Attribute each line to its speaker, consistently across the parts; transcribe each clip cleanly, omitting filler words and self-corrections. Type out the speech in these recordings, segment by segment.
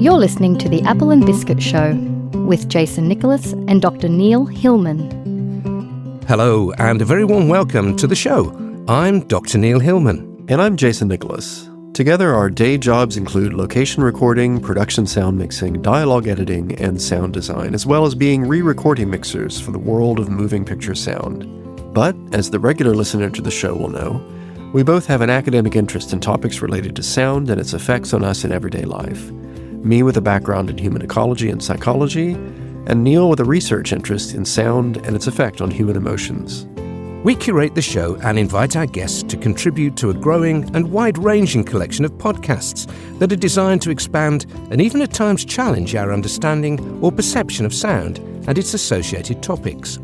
Speaker 1: You're listening to the Apple and Biscuit Show with Jason Nicholas and Dr. Neil Hillman.
Speaker 2: Hello, and a very warm welcome to the show. I'm Dr. Neil Hillman.
Speaker 3: And I'm Jason Nicholas. Together, our day jobs include location recording, production sound mixing, dialogue editing, and sound design, as well as being re-recording mixers for the world of moving picture sound. But, as the regular listener to the show will know, we both have an academic interest in topics related to sound and its effects on us in everyday life. Me with a background in human ecology and psychology, and Neil with a research interest in sound and its effect on human emotions.
Speaker 2: We curate the show and invite our guests to contribute to a growing and wide-ranging collection of podcasts that are designed to expand and even at times challenge our understanding or perception of sound and its associated topics.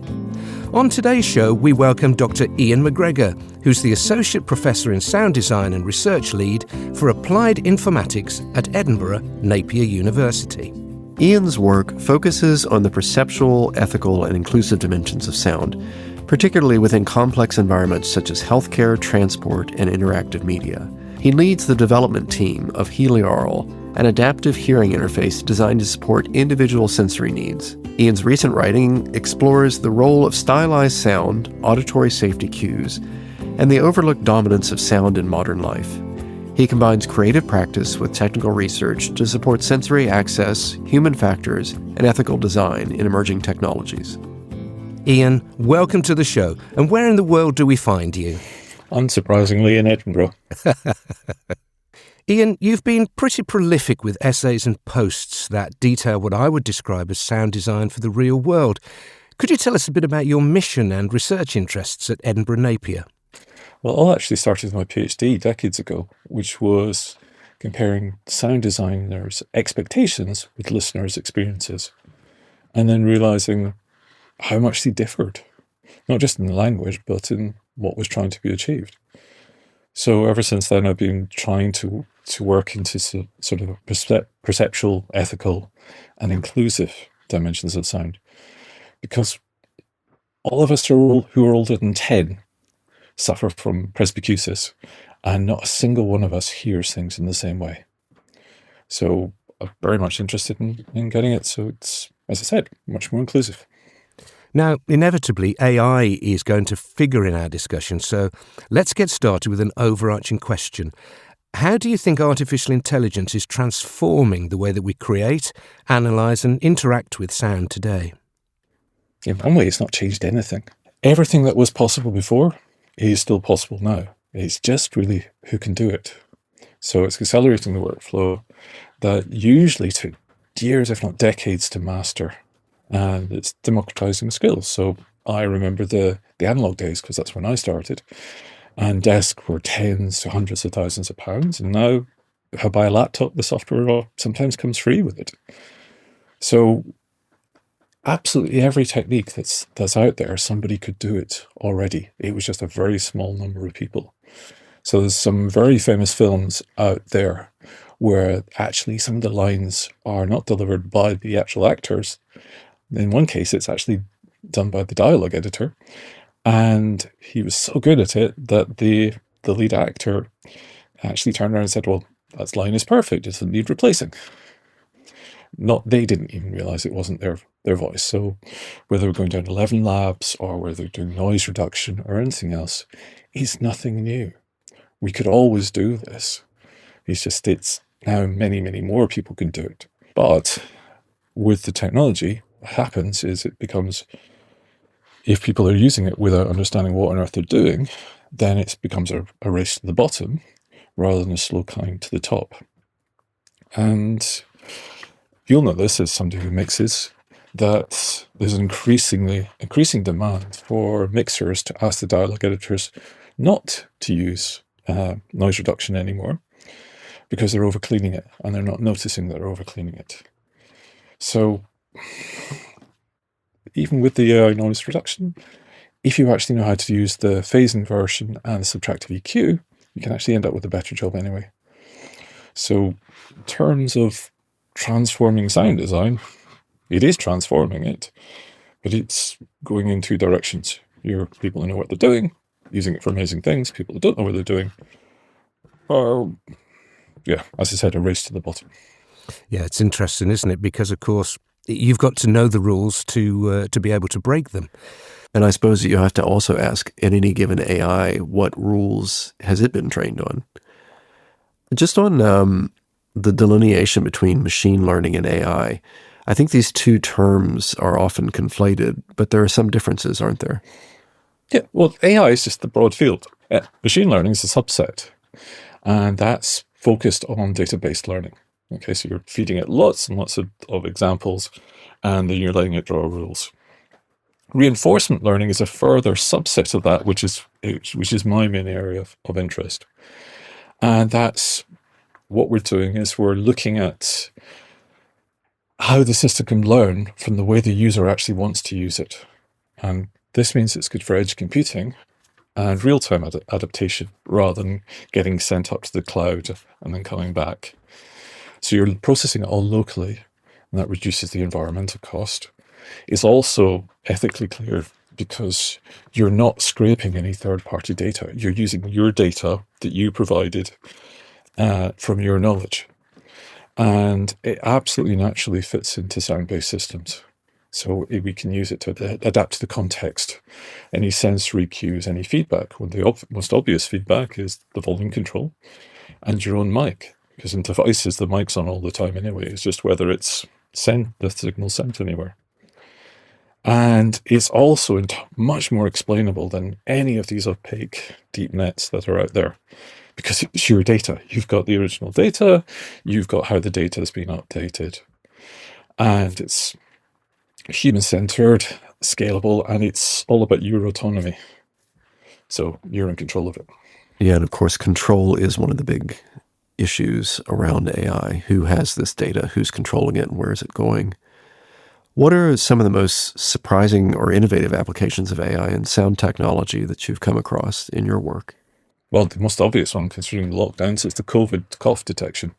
Speaker 2: On today's show, we welcome Dr. Iain McGregor, who's the Associate Professor in Sound Design and Research Lead for Applied Informatics at Edinburgh Napier University.
Speaker 3: Iain's work focuses on the perceptual, ethical, and inclusive dimensions of sound, particularly within complex environments such as healthcare, transport, and interactive media. He leads the development team of Heliaural, an adaptive hearing interface designed to support individual sensory needs. Iain's recent writing explores the role of stylized sound, auditory safety cues, and the overlooked dominance of sound in modern life. He combines creative practice with technical research to support sensory access, human factors, and ethical design in emerging technologies.
Speaker 2: Iain, welcome to the show. And where in the world do we find you?
Speaker 4: Unsurprisingly, in Edinburgh.
Speaker 2: Iain, you've been pretty prolific with essays and posts that detail what I would describe as sound design for the real world. Could you tell us a bit about your mission and research interests at Edinburgh Napier?
Speaker 4: Well, all actually started with my PhD decades ago, which was comparing sound designers' expectations with listeners' experiences, and then realising how much they differed, not just in the language, but in what was trying to be achieved. So ever since then, I've been trying to work into sort of perceptual, ethical, and inclusive dimensions of sound. Because all of us who are older than 10 suffer from presbycusis, and not a single one of us hears things in the same way. So I'm very much interested in getting it so it's, as I said, much more inclusive.
Speaker 2: Now, inevitably, AI is going to figure in our discussion, so let's get started with an overarching question. How do you think artificial intelligence is transforming the way that we create, analyse and interact with sound today?
Speaker 4: In one way, it's not changed anything. Everything that was possible before is still possible now. It's just really who can do it. So it's accelerating the workflow that usually took years, if not decades, to master. And it's democratizing the skills. So I remember the analog days, because that's when I started. And desks were tens to hundreds of thousands of pounds. And now, if I buy a laptop, the software sometimes comes free with it. So absolutely every technique that's out there, somebody could do it already. It was just a very small number of people. So there's some very famous films out there where actually some of the lines are not delivered by the actual actors. In one case, it's actually done by the dialogue editor. And he was so good at it that the lead actor actually turned around and said, well, that line is perfect. It doesn't need replacing. They didn't even realize it wasn't their voice. So whether we're going down 11 labs or whether they're doing noise reduction or anything else, it's nothing new. We could always do this. It's now many, many more people can do it. But with the technology, what happens is it becomes, if people are using it without understanding what on earth they're doing, then it becomes a race to the bottom rather than a slow climb to the top. And you'll know this as somebody who mixes, that there's an increasing demand for mixers to ask the dialogue editors not to use noise reduction anymore because they're overcleaning it and they're not noticing that they're overcleaning it. So even with the AI noise reduction, if you actually know how to use the phase inversion and the subtractive EQ, you can actually end up with a better job anyway. So in terms of transforming sound design, it is transforming it, but it's going in two directions. You're people who know what they're doing, using it for amazing things. People who don't know what they're doing are, as I said, a race to the bottom.
Speaker 2: Yeah, it's interesting, isn't it? Because, of course, you've got to know the rules to be able to break them.
Speaker 3: And I suppose that you have to also ask, in any given AI, what rules has it been trained on? Just on the delineation between machine learning and AI, I think these two terms are often conflated, but there are some differences, aren't there?
Speaker 4: Yeah, well, AI is just the broad field. Machine learning is a subset, and that's focused on data-based learning. Okay, so you're feeding it lots and lots of examples, and then you're letting it draw rules. Reinforcement learning is a further subset of that, which is my main area of interest. And that's what we're doing is we're looking at how the system can learn from the way the user actually wants to use it. And this means it's good for edge computing and real-time adaptation rather than getting sent up to the cloud and then coming back. So you're processing it all locally, and that reduces the environmental cost. It's also ethically clear because you're not scraping any third-party data. You're using your data that you provided from your knowledge. And it absolutely naturally fits into sound-based systems. So we can use it to adapt to the context, any sensory cues, any feedback. Well, the most obvious feedback is the volume control and your own mic, because in devices, the mic's on all the time anyway. It's just whether it's the signal sent anywhere. And it's also much more explainable than any of these opaque deep nets that are out there, because it's your data. You've got the original data, you've got how the data has been updated, and it's human-centered, scalable, and it's all about your autonomy. So you're in control of it.
Speaker 3: Yeah, and of course, control is one of the big issues around AI. Who has this data? Who's controlling it? And where is it going? What are some of the most surprising or innovative applications of AI and sound technology that you've come across in your work?
Speaker 4: Well, the most obvious one, considering the lockdowns, is the COVID cough detection,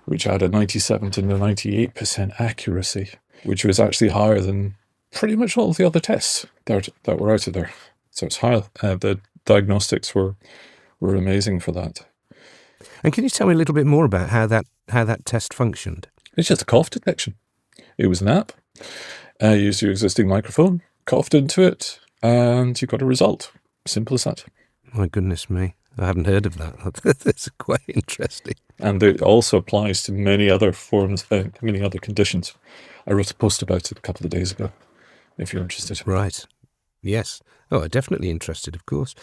Speaker 4: which had a 97 to 98% accuracy, which was actually higher than pretty much all of the other tests that were out of there. So it's high. The diagnostics were amazing for that.
Speaker 2: And can you tell me a little bit more about how that test functioned?
Speaker 4: It's just a cough detection. It was an app. You used your existing microphone, coughed into it, and you got a result. Simple as that.
Speaker 2: My goodness me. I haven't heard of that. That's quite interesting.
Speaker 4: And it also applies to many other forms, many other conditions. I wrote a post about it a couple of days ago, if you're interested.
Speaker 2: Right. Yes. Oh, I'm definitely interested, of course.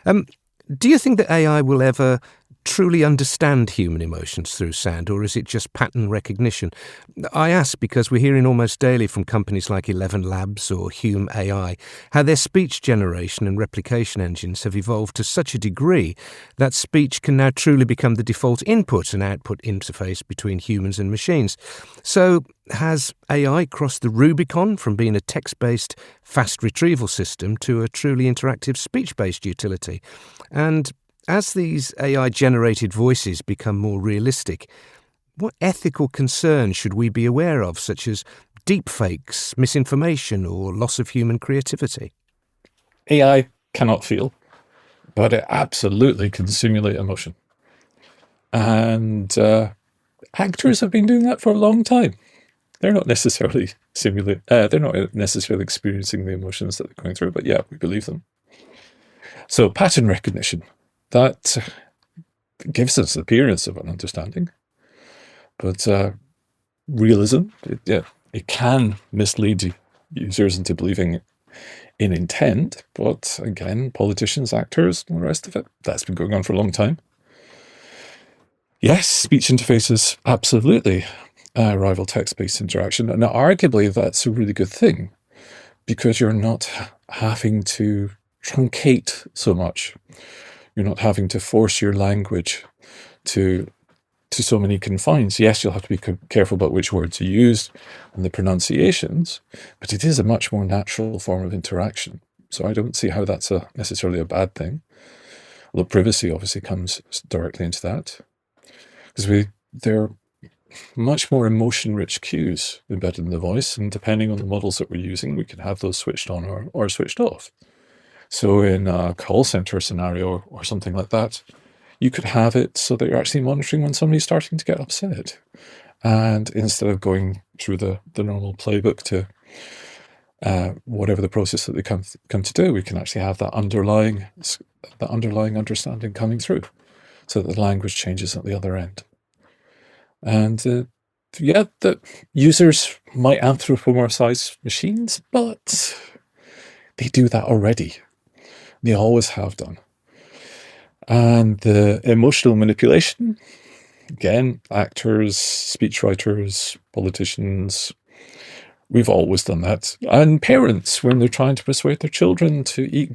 Speaker 2: Do you think that AI will ever truly understand human emotions through sound, or is it just pattern recognition? I ask because we're hearing almost daily from companies like 11 Labs or Hume AI how their speech generation and replication engines have evolved to such a degree that speech can now truly become the default input and output interface between humans and machines. So has AI crossed the Rubicon from being a text-based fast retrieval system to a truly interactive speech-based utility? And as these AI-generated voices become more realistic, what ethical concerns should we be aware of, such as deepfakes, misinformation, or loss of human creativity?
Speaker 4: AI cannot feel, but it absolutely can simulate emotion. And actors have been doing that for a long time. They're not necessarily they're not necessarily experiencing the emotions that they're going through, but yeah, we believe them. So pattern recognition. That gives us the appearance of an understanding, but realism, it can mislead users into believing in intent, but again, politicians, actors, and the rest of it, that's been going on for a long time. Yes, speech interfaces absolutely rival text-based interaction, and arguably that's a really good thing, because you're not having to truncate so much. You're not having to force your language to so many confines. Yes, you'll have to be careful about which words you use and the pronunciations, but it is a much more natural form of interaction. So I don't see how that's necessarily a bad thing. Although privacy obviously comes directly into that, because they're much more emotion-rich cues embedded in the voice, and depending on the models that we're using, we can have those switched on or switched off. So in a call center scenario or something like that, you could have it so that you're actually monitoring when somebody's starting to get upset. And instead of going through the normal playbook to whatever the process that they come to do, we can actually have that underlying understanding coming through, so that the language changes at the other end. And that users might anthropomorphize machines, but they do that already. They always have done. And the emotional manipulation, again, actors, speechwriters, politicians, we've always done that. And parents, when they're trying to persuade their children to eat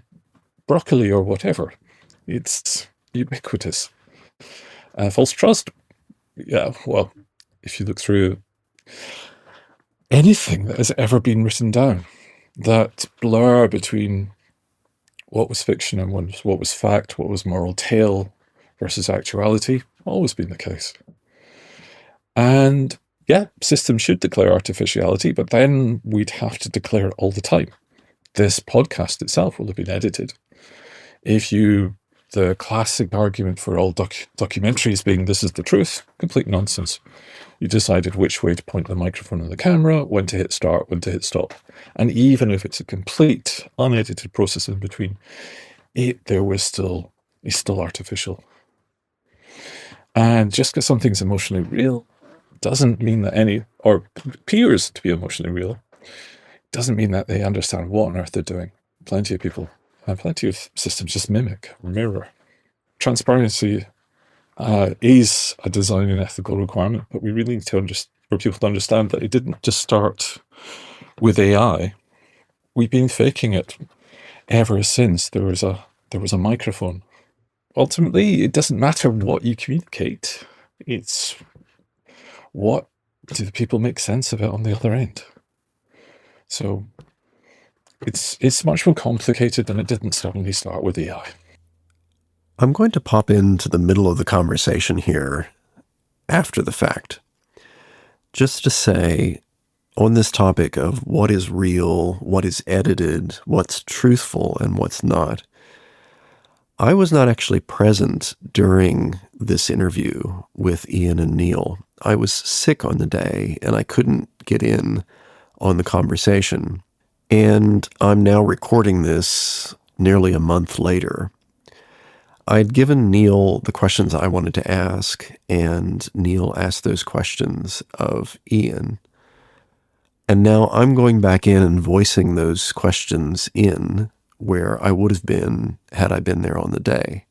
Speaker 4: broccoli or whatever. It's ubiquitous. False trust, yeah, well, if you look through anything that has ever been written down, that blur between what was fiction and what was fact, what was moral tale versus actuality, always been the case. And yeah, systems should declare artificiality, but then we'd have to declare it all the time. This podcast itself will have been edited. The classic argument for all documentaries being this is the truth, complete nonsense. You decided which way to point the microphone and the camera, when to hit start, when to hit stop. And even if it's a complete unedited process in between, it's still artificial. And just because something's emotionally real doesn't mean that or appears to be emotionally real, doesn't mean that they understand what on earth they're doing. Plenty of people and plenty of systems just mimic or mirror. Transparency is a design and ethical requirement, but we really need for people to understand that it didn't just start with AI. We've been faking it ever since there was a microphone. Ultimately, it doesn't matter what you communicate. It's what do the people make sense of it on the other end. So it's much more complicated than it didn't suddenly start with AI.
Speaker 3: I'm going to pop into the middle of the conversation here after the fact, just to say on this topic of what is real, what is edited, what's truthful, and what's not. I was not actually present during this interview with Iain and Neil. I was sick on the day and I couldn't get in on the conversation. And I'm now recording this nearly a month later. I'd given Neil the questions I wanted to ask, and Neil asked those questions of Iain. And now I'm going back in and voicing those questions in where I would have been had I been there on the day.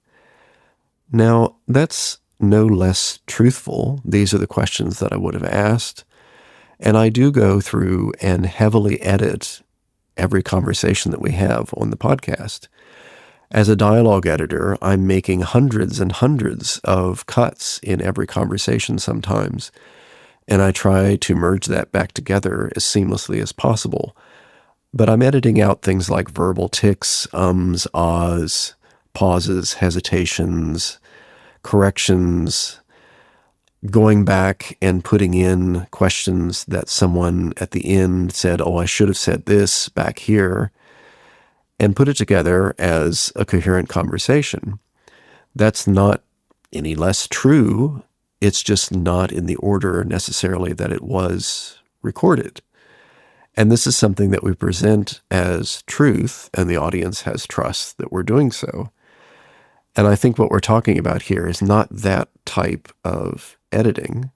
Speaker 3: Now, that's no less truthful. These are the questions that I would have asked. And I do go through and heavily edit every conversation that we have on the podcast. As a dialogue editor, I'm making hundreds and hundreds of cuts in every conversation sometimes, and I try to merge that back together as seamlessly as possible. But I'm editing out things like verbal tics, ums, ahs, pauses, hesitations, corrections, going back and putting in questions that someone at the end said, oh, I should have said this back here, and put it together as a coherent conversation. That's not any less true. It's just not in the order necessarily that it was recorded. And this is something that we present as truth, and the audience has trust that we're doing so. And I think what we're talking about here is not that type of editing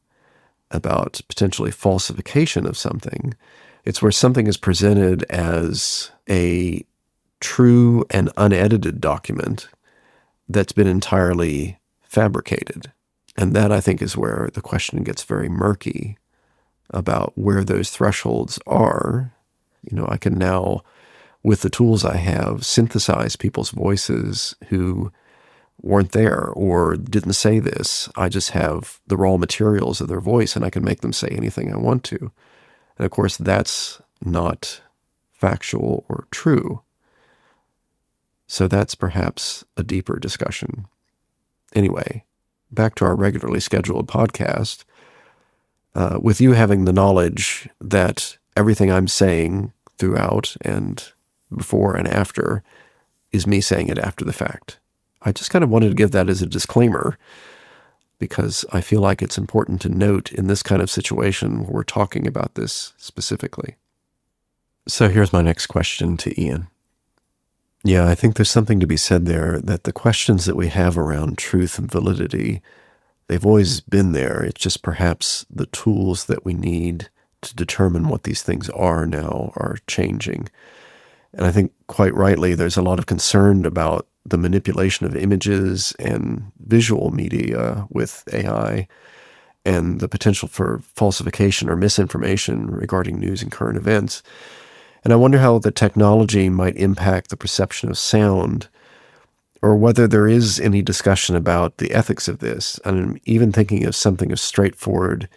Speaker 3: about potentially falsification of something. It's where something is presented as a true and unedited document that's been entirely fabricated. And that, I think, is where the question gets very murky about where those thresholds are. You know, I can now, with the tools I have, synthesize people's voices who weren't there or didn't say this. I just have the raw materials of their voice and I can make them say anything I want to. And of course, that's not factual or true. So that's perhaps a deeper discussion. Anyway, back to our regularly scheduled podcast. With you having the knowledge that everything I'm saying throughout and before and after is me saying it after the fact. I just kind of wanted to give that as a disclaimer. because I feel like it's important to note in this kind of situation where we're talking about this specifically. So here's my next question to Iain. Yeah, I think there's something to be said there, that the questions that we have around truth and validity, they've always been there. It's just perhaps the tools that we need to determine what these things are now are changing. And I think quite rightly, there's a lot of concern about the manipulation of images and visual media with AI and the potential for falsification or misinformation regarding news and current events. And I wonder how the technology might impact the perception of sound, or whether there is any discussion about the ethics of this. And I'm even thinking of something as straightforward,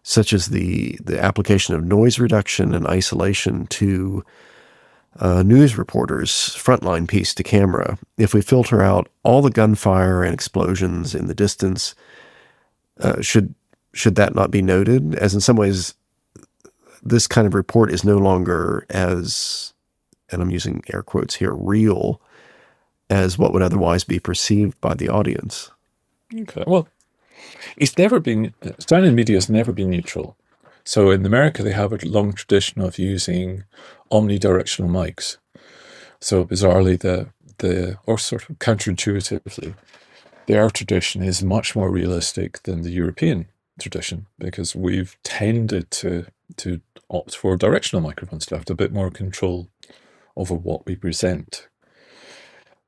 Speaker 3: such as the application of noise reduction and isolation to news reporters' frontline piece to camera. If we filter out all the gunfire and explosions in the distance, should that not be noted? As in some ways, this kind of report is no longer as, and I'm using air quotes here, real as what would otherwise be perceived by the audience.
Speaker 4: Okay, well, sound in media has never been neutral. So in America, they have a long tradition of using omnidirectional mics. So bizarrely, or sort of counterintuitively, their tradition is much more realistic than the European tradition, because we've tended to opt for directional microphones to have a bit more control over what we present.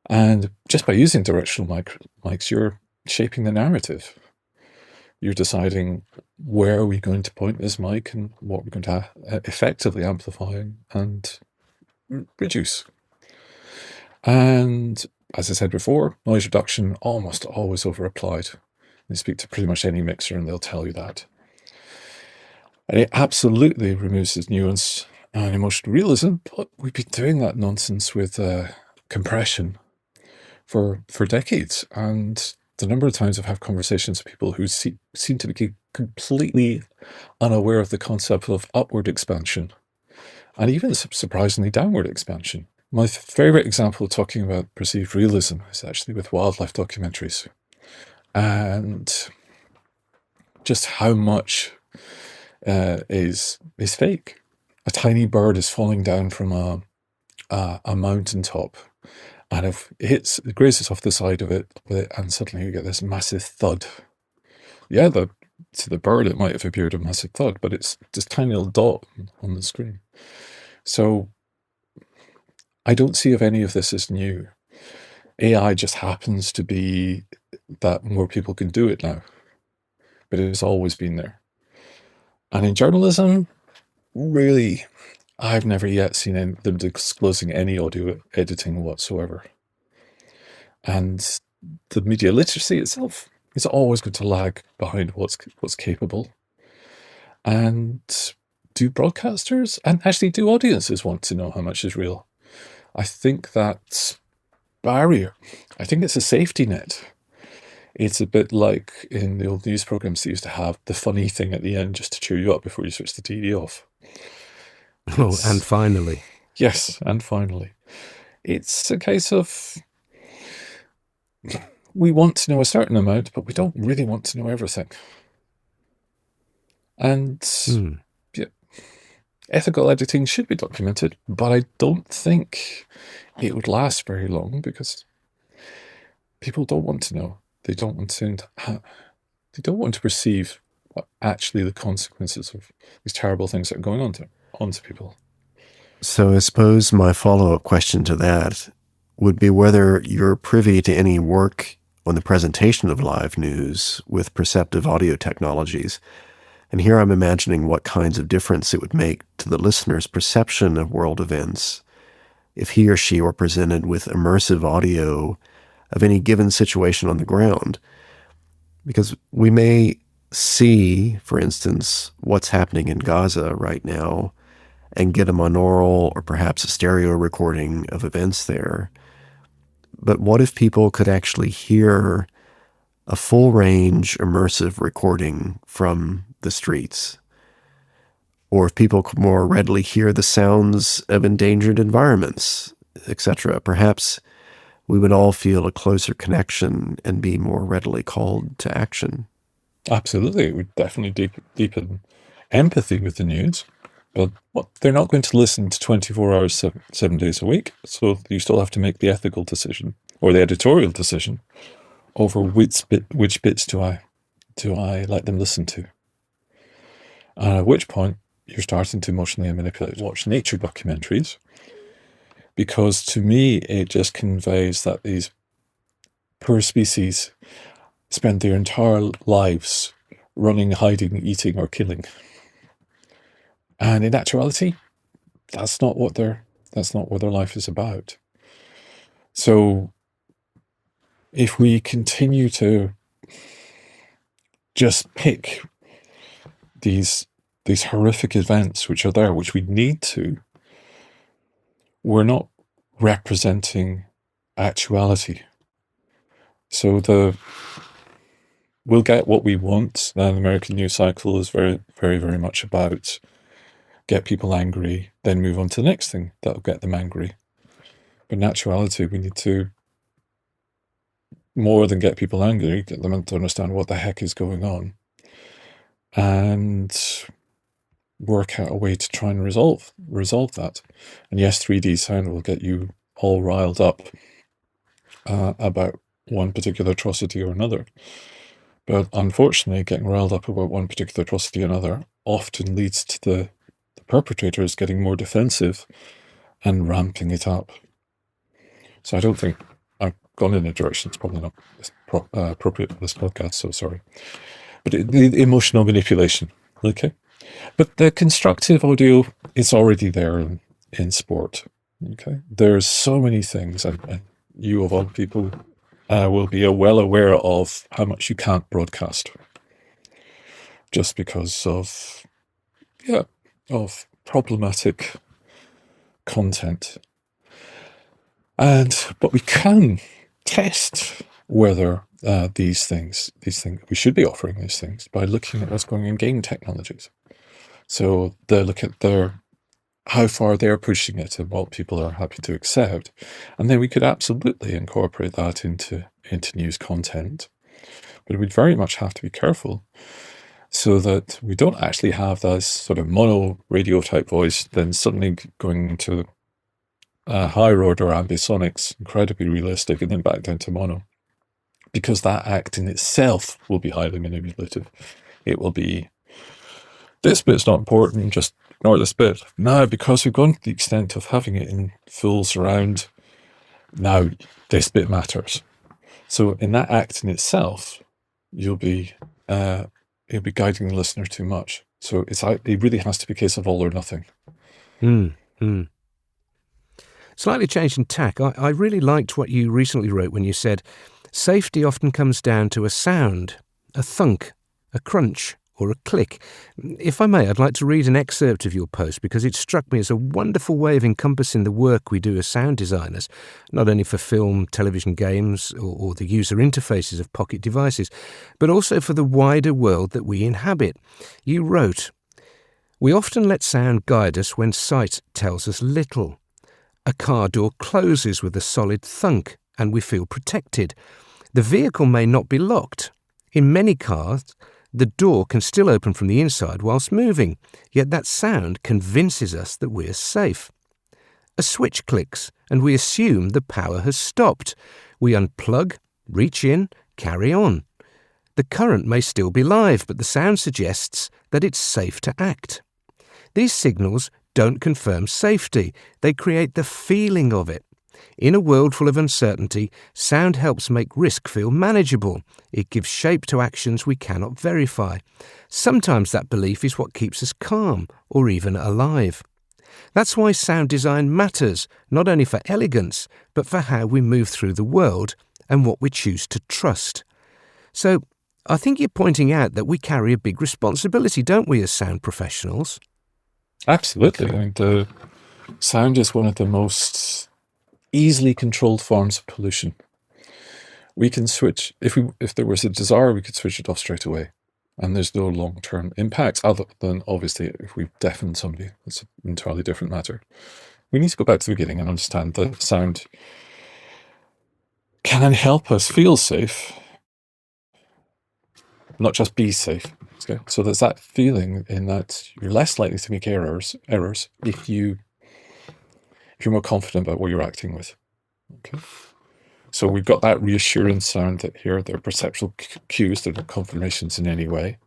Speaker 4: And just by using directional mics, you're shaping the narrative. You're deciding where are we going to point this mic and what we're going to effectively amplify and reduce. And as I said before, noise reduction almost always over-applied. You speak to pretty much any mixer and they'll tell you that. And it absolutely removes its nuance and emotional realism, but we've been doing that nonsense with compression for decades. And the number of times I've had conversations with people who seem to be completely unaware of the concept of upward expansion and even surprisingly downward expansion. My favorite example of talking about perceived realism is actually with wildlife documentaries, and just how much is fake. A tiny bird is falling down from a mountaintop, and if it grazes off the side of it, and suddenly you get this massive thud. Yeah, to the bird it might have appeared a massive thud, but it's this tiny little dot on the screen. So I don't see if any of this is new. AI just happens to be that more people can do it now, but it has always been there. And in journalism, really, I've never yet seen them disclosing any audio editing whatsoever. And the media literacy itself is always going to lag behind what's capable. And do broadcasters and actually do audiences want to know how much is real? I think that barrier, I think it's a safety net. It's a bit like in the old news programs they used to have the funny thing at the end just to cheer you up before you switch the TV off.
Speaker 2: And finally.
Speaker 4: Yes, and finally. It's a case of we want to know a certain amount, but we don't really want to know everything. And ethical editing should be documented, but I don't think it would last very long because people don't want to know. They don't want to perceive what actually the consequences of these terrible things that are going onto people.
Speaker 3: So I suppose my follow-up question to that would be whether you're privy to any work on the presentation of live news with perceptive audio technologies. And here I'm imagining what kinds of difference it would make to the listener's perception of world events if he or she were presented with immersive audio of any given situation on the ground. Because we may see, for instance, what's happening in Gaza right now and get a monaural or perhaps a stereo recording of events there. But what if people could actually hear a full-range immersive recording from the streets? Or if people could more readily hear the sounds of endangered environments, etc. Perhaps we would all feel a closer connection and be more readily called to action.
Speaker 4: Absolutely. It would definitely deepen empathy with the news. But they're not going to listen to 24 hours, 7 days a week. So you still have to make the ethical decision or the editorial decision over which bits do I let them listen to. At which point you're starting to emotionally manipulate. Watch nature documentaries, because to me it just conveys that these poor species spend their entire lives running, hiding, eating, or killing. And in actuality, that's not what their life is about. So if we continue to just pick these horrific events which are there, which we need to, we're not representing actuality. So we'll get what we want. The American news cycle is very, very, very much about get people angry, then move on to the next thing that'll get them angry. But in actuality, we need to, more than get people angry, get them to understand what the heck is going on and work out a way to try and resolve that. And yes, 3D sound will get you all riled up about one particular atrocity or another. But unfortunately, getting riled up about one particular atrocity or another often leads to the perpetrators getting more defensive and ramping it up. So I don't think I've gone in a direction that's probably not appropriate for this podcast, so sorry. But the emotional manipulation, okay? But the constructive audio is already there in sport, okay? There's so many things, and you of all people will be well aware of how much you can't broadcast just because of problematic content. But we can test whether these things we should be offering these things by looking at what's going on in game technologies. So they look at how far they're pushing it and what people are happy to accept, and then we could absolutely incorporate that into news content. But we'd very much have to be careful so that we don't actually have that sort of mono radio type voice then suddenly going into higher order ambisonics, incredibly realistic, and then back down to mono. Because that act in itself will be highly manipulative. It will be, this bit's not important, just ignore this bit. Now, because we've gone to the extent of having it in full surround, now this bit matters. So in that act in itself, you'll be guiding the listener too much. So it really has to be a case of all or nothing.
Speaker 2: Slightly changing tack, I really liked what you recently wrote when you said, safety often comes down to a sound, a thunk, a crunch, or a click. If I may, I'd like to read an excerpt of your post because it struck me as a wonderful way of encompassing the work we do as sound designers, not only for film, television, games, or the user interfaces of pocket devices, but also for the wider world that we inhabit. You wrote, "We often let sound guide us when sight tells us little. A car door closes with a solid thunk and we feel protected. The vehicle may not be locked. In many cars, the door can still open from the inside whilst moving, yet that sound convinces us that we're safe. A switch clicks and we assume the power has stopped. We unplug, reach in, carry on. The current may still be live, but the sound suggests that it's safe to act. These signals don't confirm safety, they create the feeling of it. In a world full of uncertainty, sound helps make risk feel manageable. It gives shape to actions we cannot verify. Sometimes that belief is what keeps us calm or even alive. That's why sound design matters, not only for elegance, but for how we move through the world and what we choose to trust. So, I think you're pointing out that we carry a big responsibility, don't we, as sound professionals?
Speaker 4: Absolutely. I mean, the sound is one of the most easily controlled forms of pollution. We can switch, if there was a desire, we could switch it off straight away. And there's no long-term impacts other than, obviously, if we've deafened somebody. That's an entirely different matter. We need to go back to the beginning and understand that sound can help us feel safe, not just be safe. Okay? So there's that feeling in that you're less likely to make errors if you're more confident about what you're acting with. Okay. So we've got that reassurance sound that here, they're perceptual cues, they're not confirmations in any way.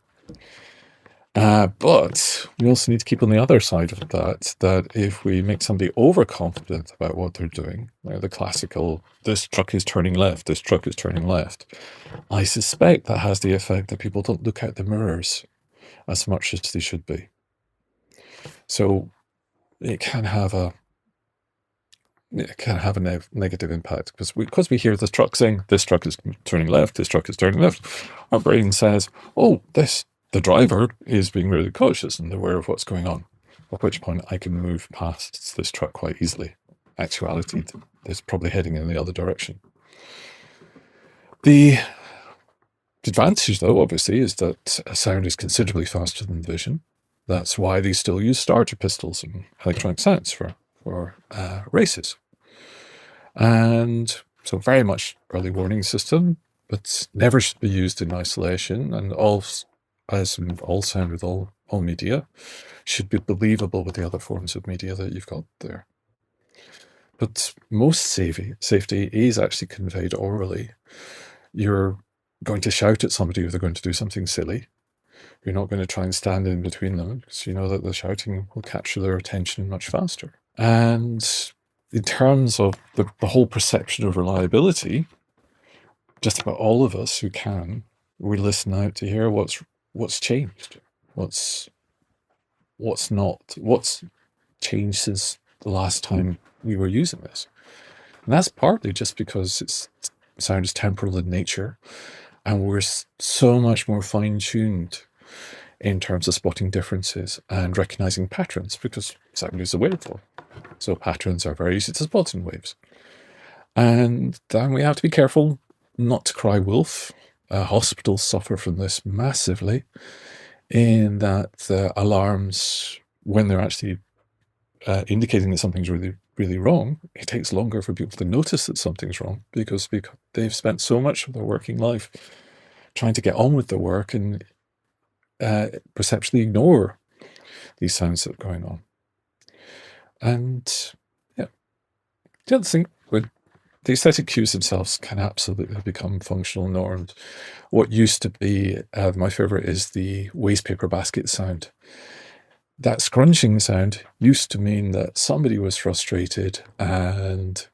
Speaker 4: But we also need to keep on the other side of that if we make somebody overconfident about what they're doing, like the classical, this truck is turning left, this truck is turning left, I suspect that has the effect that people don't look out the mirrors as much as they should be. So it can have a negative impact because we hear this truck saying, this truck is turning left, this truck is turning left. Our brain says, oh, the driver is being really cautious and aware of what's going on, at which point I can move past this truck quite easily. Actuality, it's probably heading in the other direction. The advantage, though, obviously, is that sound is considerably faster than vision. That's why they still use starter pistols and electronic sounds for races. And so very much early warning system, but never should be used in isolation, and as in all sound with all media, should be believable with the other forms of media that you've got there. But most safety is actually conveyed orally. You're going to shout at somebody if they're going to do something silly. You're not going to try and stand in between them because you know that the shouting will capture their attention much faster. And in terms of the whole perception of reliability, just about all of us who can, we listen out to hear what's changed, what's changed since the last time we were using this. And that's partly just because sound is temporal in nature, and we're so much more fine-tuned in terms of spotting differences and recognizing patterns, because sound is a waveform. So patterns are very easy to spot in waves. And then we have to be careful not to cry wolf. Hospitals suffer from this massively, in that the alarms, when they're actually indicating that something's really, really wrong, it takes longer for people to notice that something's wrong because they've spent so much of their working life trying to get on with their work and perceptually ignore these sounds that are going on. And yeah, the other thing, the aesthetic cues themselves can absolutely become functional norms. What used to be my favorite is the waste paper basket sound. That scrunching sound used to mean that somebody was frustrated and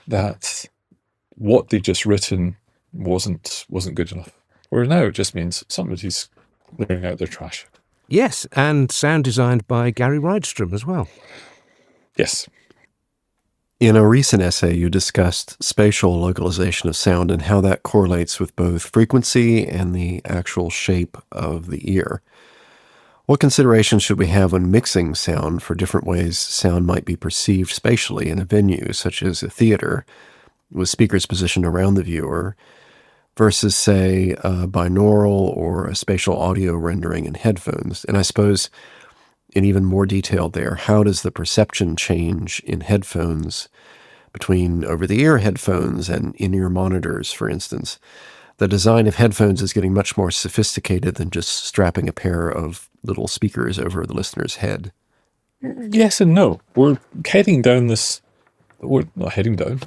Speaker 4: that what they'd just written wasn't good enough. Where now it just means somebody's clearing out their trash.
Speaker 2: Yes, and sound designed by Gary Rydstrom as well.
Speaker 4: Yes.
Speaker 3: In a recent essay, you discussed spatial localization of sound and how that correlates with both frequency and the actual shape of the ear. What considerations should we have when mixing sound for different ways sound might be perceived spatially in a venue, such as a theater, with speakers positioned around the viewer, versus, say, a binaural or a spatial audio rendering in headphones? And I suppose, in even more detail there, how does the perception change in headphones between over-the-ear headphones and in-ear monitors, for instance? The design of headphones is getting much more sophisticated than just strapping a pair of little speakers over the listener's head.
Speaker 4: Yes and no. We're heading down this... We're not heading down.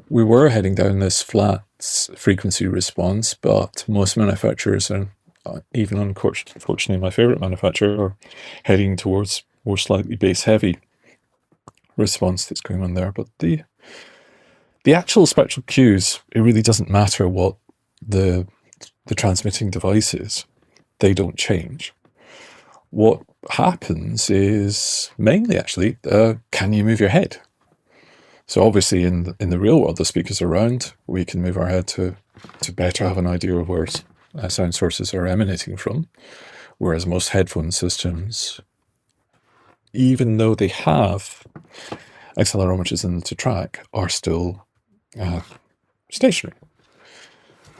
Speaker 4: We were heading down this flat frequency response, but most manufacturers, and even unfortunately my favorite manufacturer, are heading towards more slightly bass-heavy response that's going on there. But the actual spectral cues, it really doesn't matter what the transmitting device is. They don't change. What happens is mainly actually, can you move your head? So obviously in the real world, the speakers around, we can move our head to better have an idea of where sound sources are emanating from. Whereas most headphone systems, even though they have accelerometers in them to track, are still stationary.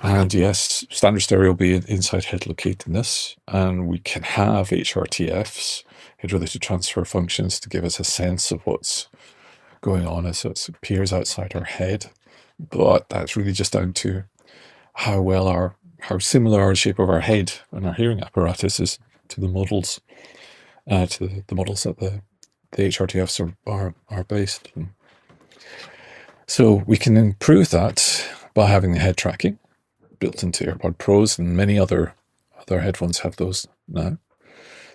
Speaker 4: And yes, standard stereo will be inside head locatedness, and we can have HRTFs, head-related transfer functions, to give us a sense of what's going on as it appears outside our head. but that's really just down to how similar our shape of our head and our hearing apparatus is to the models, to the models that the HRTFs are based on. So we can improve that by having the head tracking built into AirPod Pros, and many other headphones have those now.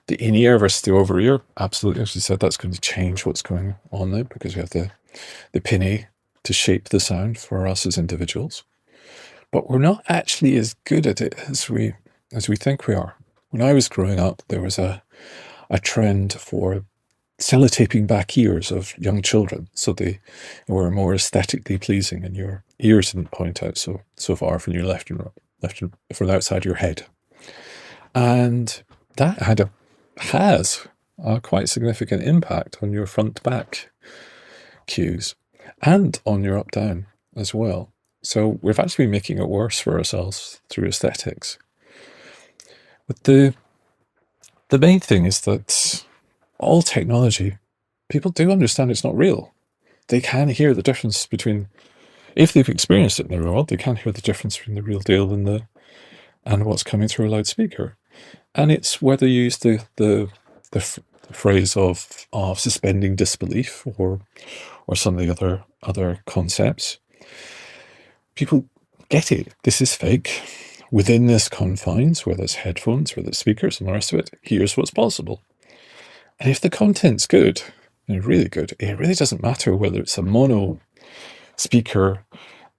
Speaker 4: The in-ear versus the over-ear, absolutely, as you said, that's going to change what's going on now, because we have the pinny to shape the sound for us as individuals. But we're not actually as good at it as we think we are. When I was growing up, there was a trend for sellotaping back ears of young children, so they were more aesthetically pleasing, and your ears didn't point out so far from your left and from the outside of your head. And that has a quite significant impact on your front-back cues and on your up-down as well. So we've actually been making it worse for ourselves through aesthetics. But the main thing is that all technology, people do understand it's not real. They can hear the difference between, if they've experienced it in the real world, they can hear the difference between the real deal and what's coming through a loudspeaker. And it's whether you use the phrase of suspending disbelief or some of the other concepts. People get it. This is fake. Within this confines, whether it's headphones, whether it's speakers and the rest of it, here's what's possible. And if the content's good, and really good, it really doesn't matter whether it's a mono speaker,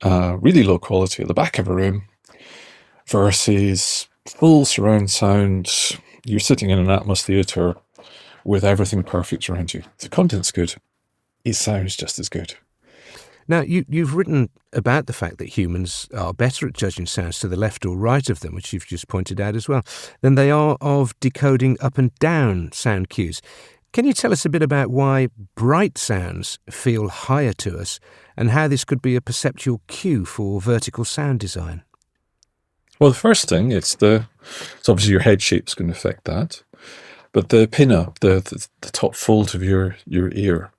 Speaker 4: really low quality at the back of a room, versus full surround sound, you're sitting in an Atmos theatre with everything perfect around you. If the content's good, it sounds just as good.
Speaker 2: Now, you've written about the fact that humans are better at judging sounds to the left or right of them, which you've just pointed out as well, than they are of decoding up and down sound cues. Can you tell us a bit about why bright sounds feel higher to us, and how this could be a perceptual cue for vertical sound design?
Speaker 4: Well, the first thing, so obviously your head shape's going to affect that, but the pin-up, the top fold of your ear,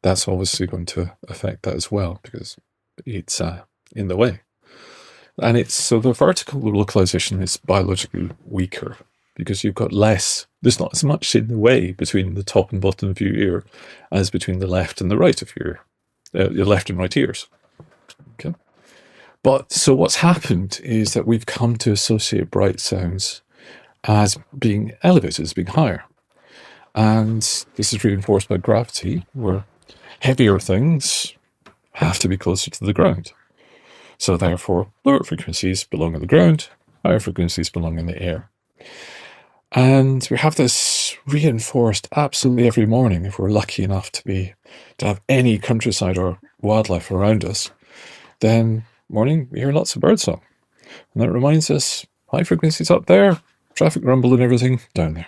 Speaker 4: that's obviously going to affect that as well, because it's in the way. And so the vertical localization is biologically weaker, because you've got less, there's not as much in the way between the top and bottom of your ear as between the left and the right of your left and right ears. Okay. But so what's happened is that we've come to associate bright sounds as being elevated, as being higher. And this is reinforced by gravity, where heavier things have to be closer to the ground. So therefore, lower frequencies belong on the ground, higher frequencies belong in the air. And we have this reinforced absolutely every morning if we're lucky enough to have any countryside or wildlife around us. Then morning we hear lots of birdsong. And that reminds us, high frequencies up there, traffic rumble and everything down there.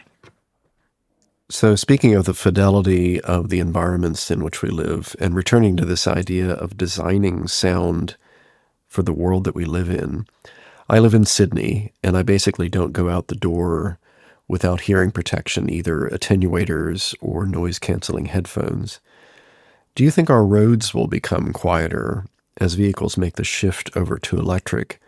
Speaker 3: So speaking of the fidelity of the environments in which we live, and returning to this idea of designing sound for the world that we live in, I live in Sydney, and I basically don't go out the door without hearing protection, either attenuators or noise-canceling headphones. Do you think our roads will become quieter as vehicles make the shift over to electric?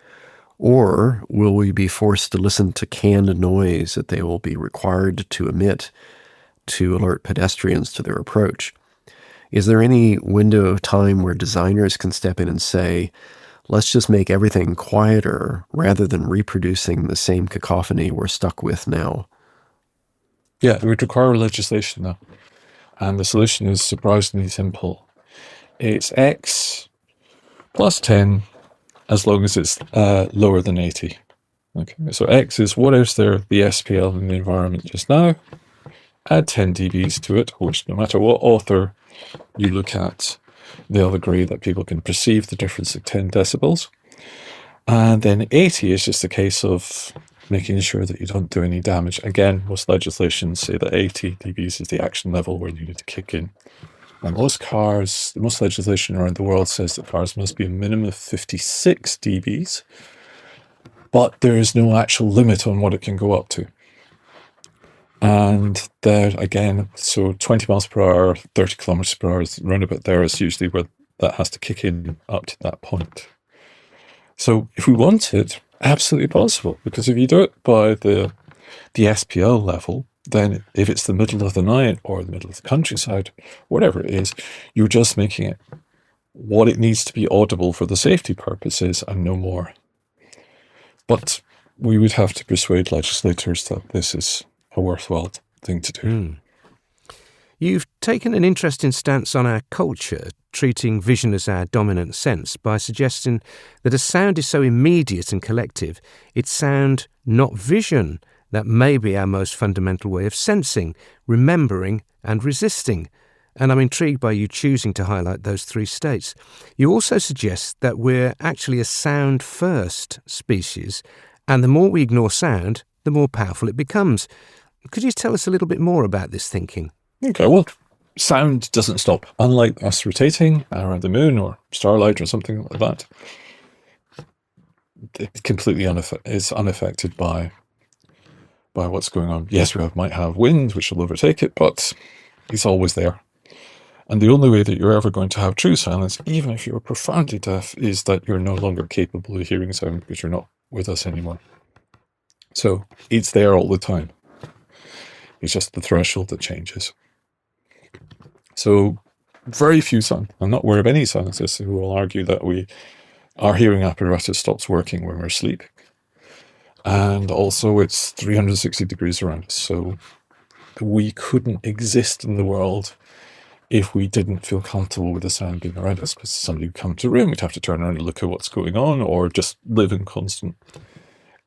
Speaker 3: Or will we be forced to listen to canned noise that they will be required to emit to alert pedestrians to their approach? Is there any window of time where designers can step in and say, let's just make everything quieter rather than reproducing the same cacophony we're stuck with now?
Speaker 4: Yeah, it would require legislation now. And the solution is surprisingly simple. It's X plus 10 as long as it's lower than 80. Okay, so X is what is there, the SPL in the environment just now. Add 10 dBs to it, which no matter what author you look at, they'll agree that people can perceive the difference of 10 decibels. And then 80 is just a case of making sure that you don't do any damage. Again, most legislations say that 80 dBs is the action level where you need to kick in. And most legislation around the world says that cars must be a minimum of 56 dBs, but there is no actual limit on what it can go up to. And there, again, so 20 miles per hour, 30 kilometers per hour, round about there is usually where that has to kick in up to that point. So if we want it, absolutely possible, because if you do it by the SPL level, then if it's the middle of the night or the middle of the countryside, whatever it is, you're just making it what it needs to be audible for the safety purposes and no more. But we would have to persuade legislators that this is a worthwhile thing to do.
Speaker 2: You've taken an interesting stance on our culture, treating vision as our dominant sense, by suggesting that as sound is so immediate and collective, it's sound, not vision, that may be our most fundamental way of sensing, remembering and resisting. And I'm intrigued by you choosing to highlight those three states. You also suggest that we're actually a sound-first species, and the more we ignore sound, the more powerful it becomes. Could you tell us a little bit more about this thinking?
Speaker 4: Okay, well, sound doesn't stop. Unlike us rotating around the moon or starlight or something like that, it completely is unaffected by what's going on. Yes, we might have wind, which will overtake it, but it's always there. And the only way that you're ever going to have true silence, even if you're profoundly deaf, is that you're no longer capable of hearing sound because you're not with us anymore. So it's there all the time. It's just the threshold that changes. So very few I'm not aware of any scientists who will argue that our hearing apparatus stops working when we're asleep. And also it's 360 degrees around us. So we couldn't exist in the world if we didn't feel comfortable with the sound being around us, because somebody would come to the room, we'd have to turn around and look at what's going on, or just live in constant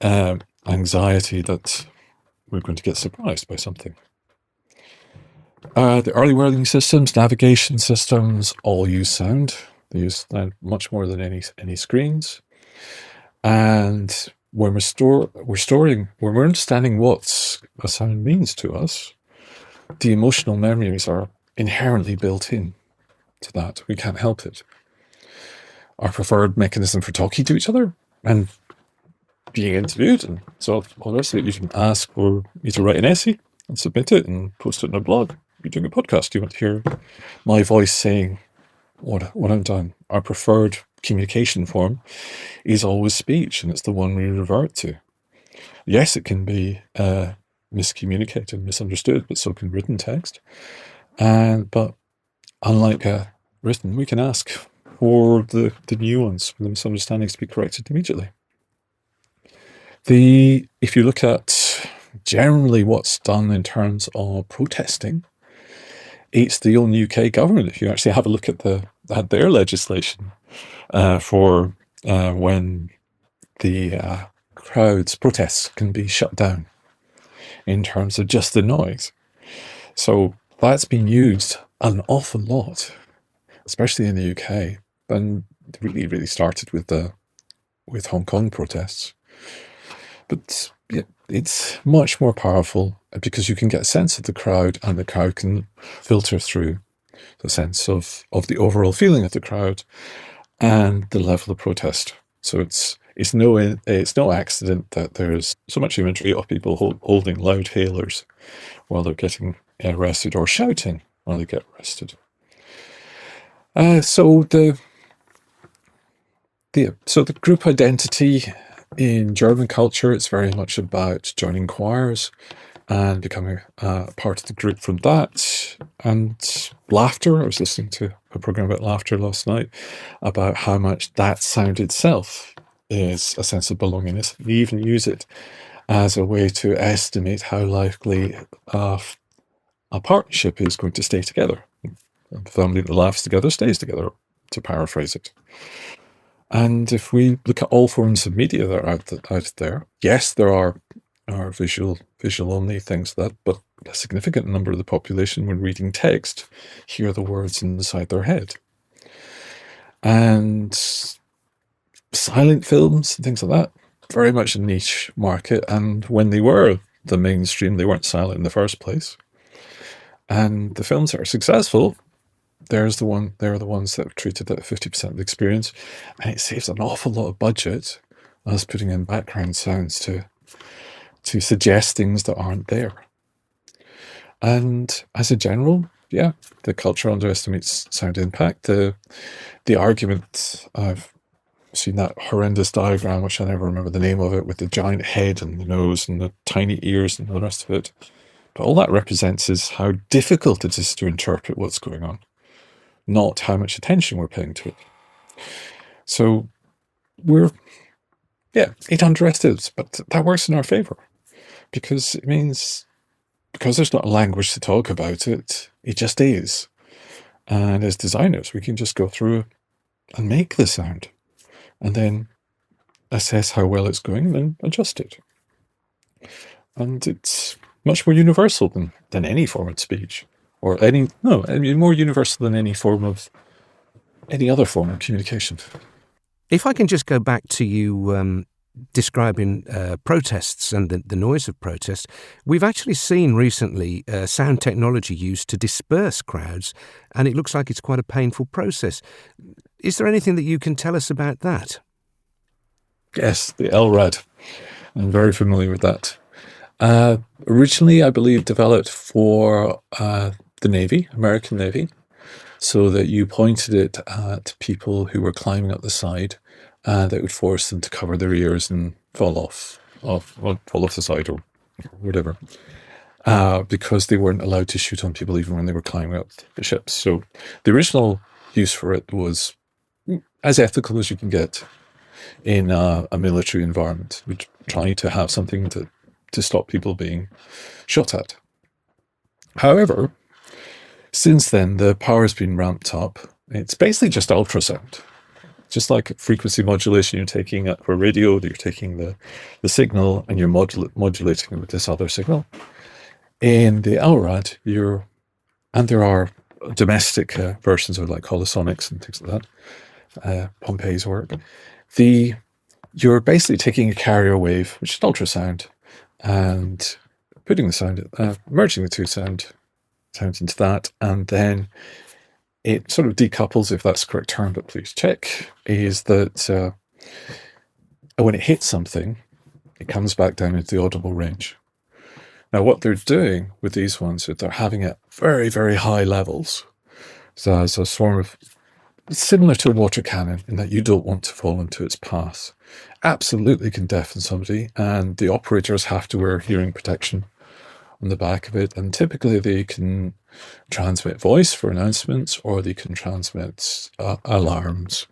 Speaker 4: anxiety that we're going to get surprised by something. The early warning systems, navigation systems, all use sound. They use sound much more than any screens. And when we're understanding what a sound means to us, the emotional memories are inherently built in to that. We can't help it. Our preferred mechanism for talking to each other and being interviewed and so all the rest of it, you can ask for me to write an essay and submit it and post it on a blog. You're doing a podcast. You want to hear my voice saying what I've done. Our preferred communication form is always speech, and it's the one we revert to. Yes, it can be miscommunicated, misunderstood, but so can written text. But unlike written, we can ask for the nuance, for the misunderstandings to be corrected immediately. If you look at generally what's done in terms of protesting, it's the own UK government. If you actually have a look at their legislation for when the crowds' protests can be shut down in terms of just the noise. So that's been used an awful lot, especially in the UK, and really started with Hong Kong protests. But it's much more powerful because you can get a sense of the crowd, and the crowd can filter through the sense of the overall feeling of the crowd and the level of protest. So it's no accident that there's so much imagery of people holding loud hailers while they're getting arrested, or shouting while they get arrested. So the group identity in German culture, it's very much about joining choirs and becoming part of the group from that. And laughter, I was listening to a program about laughter last night, about how much that sound itself is a sense of belongingness. We even use it as a way to estimate how likely a partnership is going to stay together. A family that laughs together stays together, to paraphrase it. And if we look at all forms of media that are out there, yes, there are visual only things like that, but a significant number of the population, when reading text, hear the words inside their head. And silent films and things like that, very much a niche market. And when they were the mainstream, they weren't silent in the first place. And the films that are successful, they're the ones that have treated at 50% of the experience, and it saves an awful lot of budget as putting in background sounds to suggest things that aren't there. And as a general, yeah, the culture underestimates sound impact. The argument, I've seen that horrendous diagram, which I never remember the name of it, with the giant head and the nose and the tiny ears and the rest of it. But all that represents is how difficult it is to interpret what's going on, not how much attention we're paying to it. So it underestimates, but that works in our favor, because it means, because there's not a language to talk about it, it just is. And as designers, we can just go through and make the sound and then assess how well it's going and then adjust it. And it's much more universal than any form of speech, or more universal than any other form of communication.
Speaker 2: If I can just go back to you describing protests and the noise of protest, we've actually seen recently sound technology used to disperse crowds, and it looks like it's quite a painful process. Is there anything that you can tell us about that?
Speaker 4: Yes, the LRAD. I'm very familiar with that. Originally, I believe, developed for the Navy, American Navy, so that you pointed it at people who were climbing up the side, and it would force them to cover their ears and fall off the side or whatever, because they weren't allowed to shoot on people even when they were climbing up the ships. So the original use for it was as ethical as you can get in a military environment, which trying to have something to stop people being shot at. However, since then, the power's been ramped up. It's basically just ultrasound. Just like frequency modulation, you're taking it for radio, you're taking the signal and you're modulating it with this other signal. In the LRAD, and there are domestic versions of like holosonics and things like that, Pompeii's work. You're basically taking a carrier wave, which is ultrasound, and putting the sound, merging the two sounds into that, and then it sort of decouples, if that's the correct term, but please check, is that when it hits something, it comes back down into the audible range. Now, what they're doing with these ones is they're having it very, very high levels. So as a sort of similar to a water cannon in that you don't want to fall into its path. Absolutely can deafen somebody, and the operators have to wear hearing protection on the back of it, and typically they can transmit voice for announcements, or they can transmit alarms.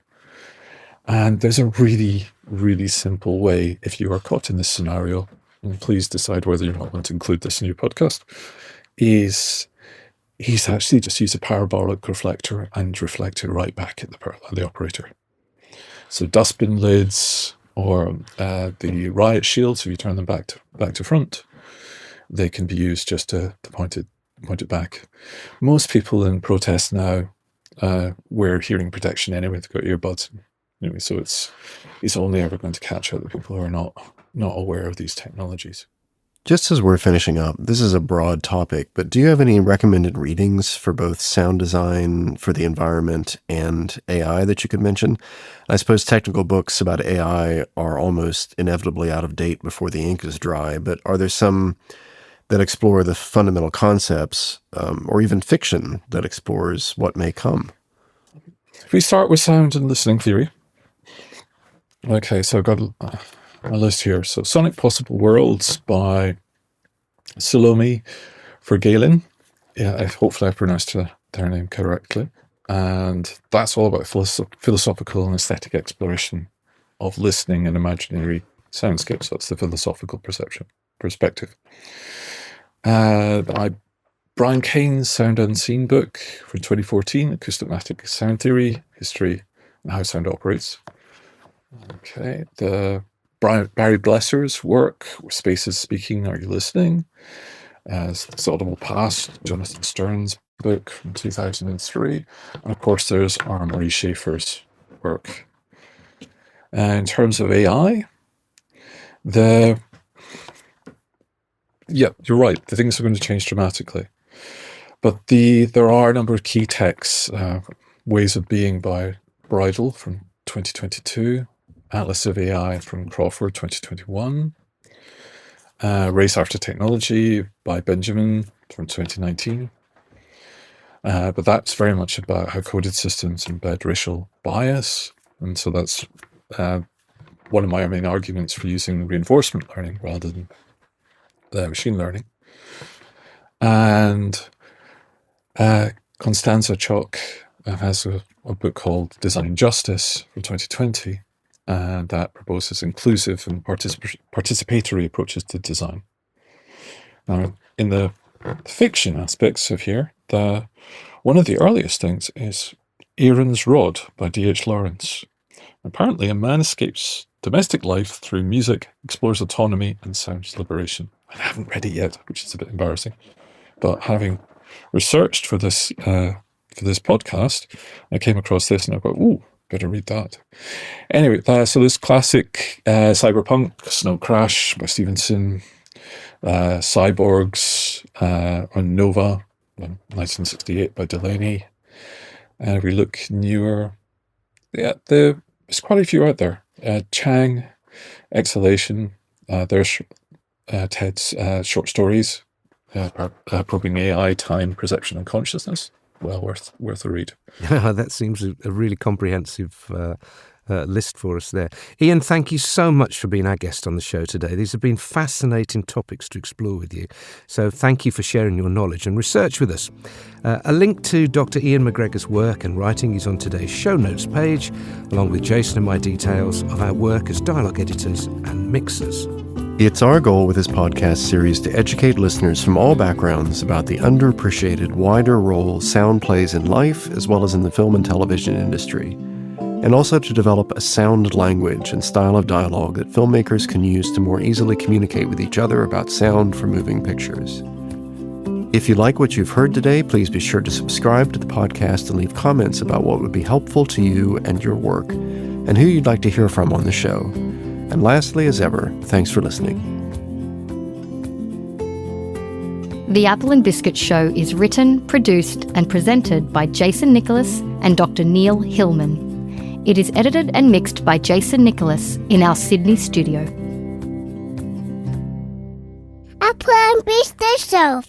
Speaker 4: And there's a really, really simple way, if you are caught in this scenario, and please decide whether you want to include this in your podcast, is actually just use a parabolic reflector and reflect it right back at the operator. So dustbin lids, or the riot shields, if you turn them back to front, they can be used just to point it back. Most people in protest now wear hearing protection anyway. They've got earbuds anyway, so it's only ever going to catch other people who are not aware of these technologies.
Speaker 3: Just as we're finishing up, this is a broad topic, but do you have any recommended readings for both sound design for the environment and AI that you could mention? I suppose technical books about AI are almost inevitably out of date before the ink is dry, but are there some that explore the fundamental concepts, or even fiction that explores what may come?
Speaker 4: If we start with sound and listening theory. Okay, so I've got a list here. So Sonic Possible Worlds by Salome Vergalen. Yeah, hopefully I pronounced their name correctly. And that's all about philosophical and aesthetic exploration of listening and imaginary soundscapes. That's the philosophical perspective. Brian Kane's Sound Unseen book from 2014, Acoustic Sound Theory, History and How Sound Operates. Okay, Barry Blesser's work, Space is Speaking, Are You Listening? This Audible Past, Jonathan Stern's book from 2003. And of course, there's Marie Schaefer's work. And in terms of AI, you're right, the things are going to change dramatically. But there are a number of key texts, Ways of Being by Bridle from 2022, Atlas of AI from Crawford 2021, Race After Technology by Benjamin from 2019, But that's very much about how coded systems embed racial bias. And so that's one of my main arguments for using reinforcement learning rather than machine learning. And Constanza Chalk has a book called Design Justice from 2020, and that proposes inclusive and participatory approaches to design. Now, in the fiction aspects of here, one of the earliest things is Aaron's Rod by D.H. Lawrence. Apparently, a man escapes domestic life through music, explores autonomy, and sounds liberation. I haven't read it yet, which is a bit embarrassing. But having researched for this podcast, I came across this and I thought, ooh, better read that. Anyway, so this classic cyberpunk, Snow Crash by Stevenson, Cyborgs on Nova, 1968 by Delaney. And if we look newer, there's quite a few out there. Chang, Exhalation, there's Ted's short stories, Probing AI, Time, Perception and Consciousness. Well, worth a read.
Speaker 2: That seems a really comprehensive list for us there. Iain, thank you so much for being our guest on the show today. These have been fascinating topics to explore with you. So thank you for sharing your knowledge and research with us. A link to Dr. Iain McGregor's work and writing is on today's show notes page, along with Jason and my details of our work as dialogue editors and mixers.
Speaker 3: It's our goal with this podcast series to educate listeners from all backgrounds about the underappreciated wider role sound plays in life as well as in the film and television industry, and also to develop a sound language and style of dialogue that filmmakers can use to more easily communicate with each other about sound for moving pictures. If you like what you've heard today, please be sure to subscribe to the podcast and leave comments about what would be helpful to you and your work, and who you'd like to hear from on the show. And lastly, as ever, thanks for listening.
Speaker 1: The Apple and Biscuit Show is written, produced and presented by Jason Nicholas and Dr. Neil Hillman. It is edited and mixed by Jason Nicholas in our Sydney studio.
Speaker 5: Apple and Biscuit Show.